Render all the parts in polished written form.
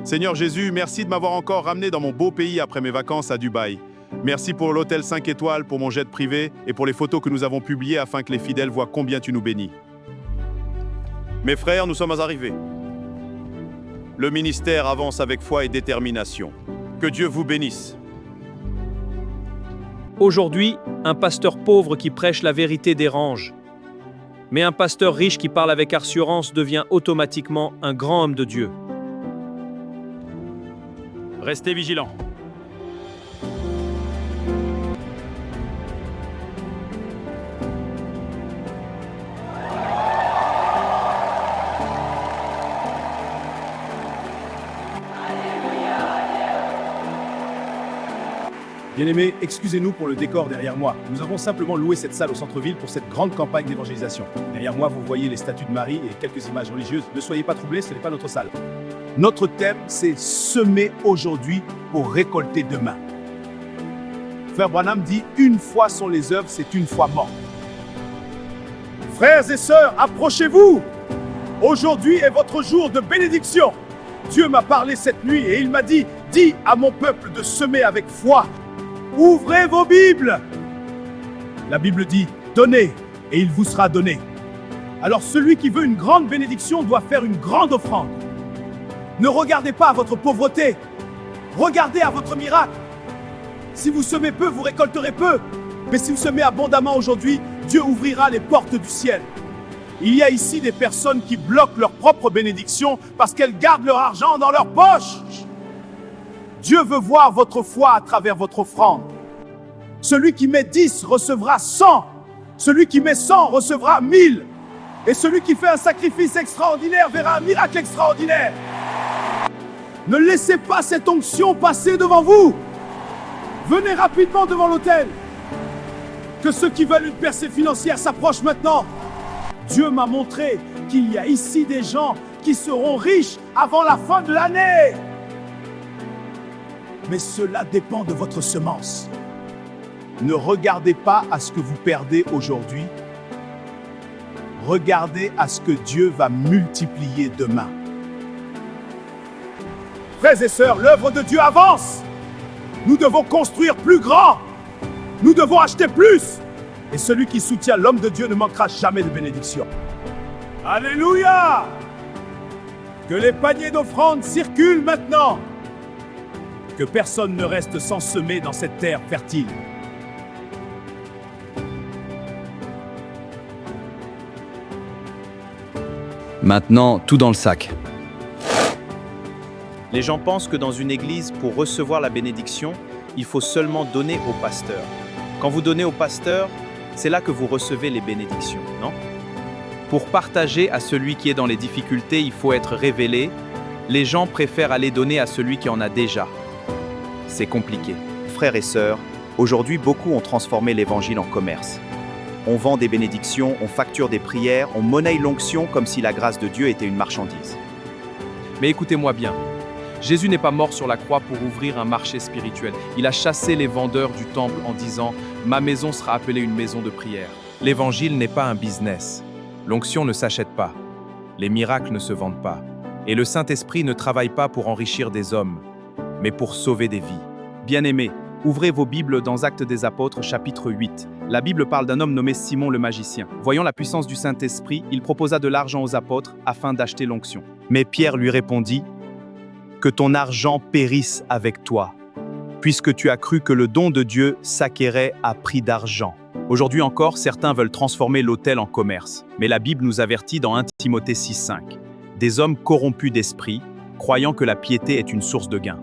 Seigneur Jésus, merci de m'avoir encore ramené dans mon beau pays après mes vacances à Dubaï. Merci pour l'hôtel 5 étoiles, pour mon jet privé et pour les photos que nous avons publiées afin que les fidèles voient combien tu nous bénis. Mes frères, nous sommes arrivés. Le ministère avance avec foi et détermination. Que Dieu vous bénisse. Aujourd'hui, un pasteur pauvre qui prêche la vérité dérange. Mais un pasteur riche qui parle avec assurance devient automatiquement un grand homme de Dieu. Restez vigilants. Bien-aimés, excusez-nous pour le décor derrière moi. Nous avons simplement loué cette salle au centre-ville pour cette grande campagne d'évangélisation. Derrière moi, vous voyez les statues de Marie et quelques images religieuses. Ne soyez pas troublés, ce n'est pas notre salle. Notre thème, c'est semer aujourd'hui pour récolter demain. Frère Branham dit, une fois sont les œuvres, c'est une fois mort. Frères et sœurs, approchez-vous. Aujourd'hui est votre jour de bénédiction. Dieu m'a parlé cette nuit et il m'a dit, dis à mon peuple de semer avec foi. Ouvrez vos Bibles. La Bible dit, donnez et il vous sera donné. Alors celui qui veut une grande bénédiction doit faire une grande offrande. Ne regardez pas à votre pauvreté, regardez à votre miracle. Si vous semez peu, vous récolterez peu. Mais si vous semez abondamment aujourd'hui, Dieu ouvrira les portes du ciel. Il y a ici des personnes qui bloquent leur propre bénédiction parce qu'elles gardent leur argent dans leur poche. Dieu veut voir votre foi à travers votre offrande. Celui qui met 10 recevra 100. Celui qui met 100 recevra 1000. Et celui qui fait un sacrifice extraordinaire verra un miracle extraordinaire. Ne laissez pas cette onction passer devant vous. Venez rapidement devant l'autel. Que ceux qui veulent une percée financière s'approchent maintenant. Dieu m'a montré qu'il y a ici des gens qui seront riches avant la fin de l'année. Mais cela dépend de votre semence. Ne regardez pas à ce que vous perdez aujourd'hui. Regardez à ce que Dieu va multiplier demain. Frères et sœurs, l'œuvre de Dieu avance. Nous devons construire plus grand. Nous devons acheter plus. Et celui qui soutient l'homme de Dieu ne manquera jamais de bénédiction. Alléluia! Que les paniers d'offrandes circulent maintenant. Que personne ne reste sans semer dans cette terre fertile. Maintenant, tout dans le sac. Les gens pensent que dans une église, pour recevoir la bénédiction, il faut seulement donner au pasteur. Quand vous donnez au pasteur, c'est là que vous recevez les bénédictions, non? Pour partager à celui qui est dans les difficultés, il faut être révélé. Les gens préfèrent aller donner à celui qui en a déjà. C'est compliqué. Frères et sœurs, aujourd'hui, beaucoup ont transformé l'évangile en commerce. On vend des bénédictions, on facture des prières, on monnaie l'onction comme si la grâce de Dieu était une marchandise. Mais écoutez-moi bien, Jésus n'est pas mort sur la croix pour ouvrir un marché spirituel. Il a chassé les vendeurs du temple en disant « Ma maison sera appelée une maison de prière ». L'évangile n'est pas un business. L'onction ne s'achète pas. Les miracles ne se vendent pas. Et le Saint-Esprit ne travaille pas pour enrichir des hommes, mais pour sauver des vies. Bien-aimés, ouvrez vos Bibles dans Actes des Apôtres, chapitre 8. La Bible parle d'un homme nommé Simon le magicien. Voyant la puissance du Saint-Esprit, il proposa de l'argent aux apôtres afin d'acheter l'onction. Mais Pierre lui répondit « Que ton argent périsse avec toi, puisque tu as cru que le don de Dieu s'acquérait à prix d'argent. » Aujourd'hui encore, certains veulent transformer l'autel en commerce. Mais la Bible nous avertit dans 1 Timothée 6,5 « Des hommes corrompus d'esprit, croyant que la piété est une source de gain. »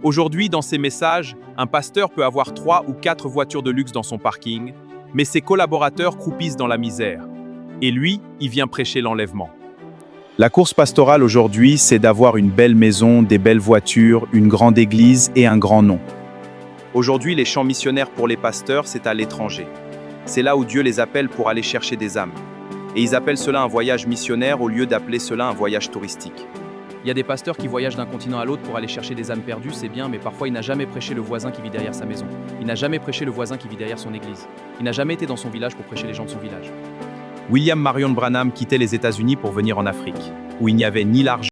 Aujourd'hui, dans ces messages, un pasteur peut avoir 3 ou 4 voitures de luxe dans son parking, mais ses collaborateurs croupissent dans la misère. Et lui, il vient prêcher l'enlèvement. La course pastorale aujourd'hui, c'est d'avoir une belle maison, des belles voitures, une grande église et un grand nom. Aujourd'hui, les champs missionnaires pour les pasteurs, c'est à l'étranger. C'est là où Dieu les appelle pour aller chercher des âmes. Et ils appellent cela un voyage missionnaire au lieu d'appeler cela un voyage touristique. Il y a des pasteurs qui voyagent d'un continent à l'autre pour aller chercher des âmes perdues, c'est bien, mais parfois il n'a jamais prêché le voisin qui vit derrière sa maison. Il n'a jamais prêché le voisin qui vit derrière son église. Il n'a jamais été dans son village pour prêcher les gens de son village. William Marion Branham quittait les États-Unis pour venir en Afrique, où il n'y avait ni l'argent,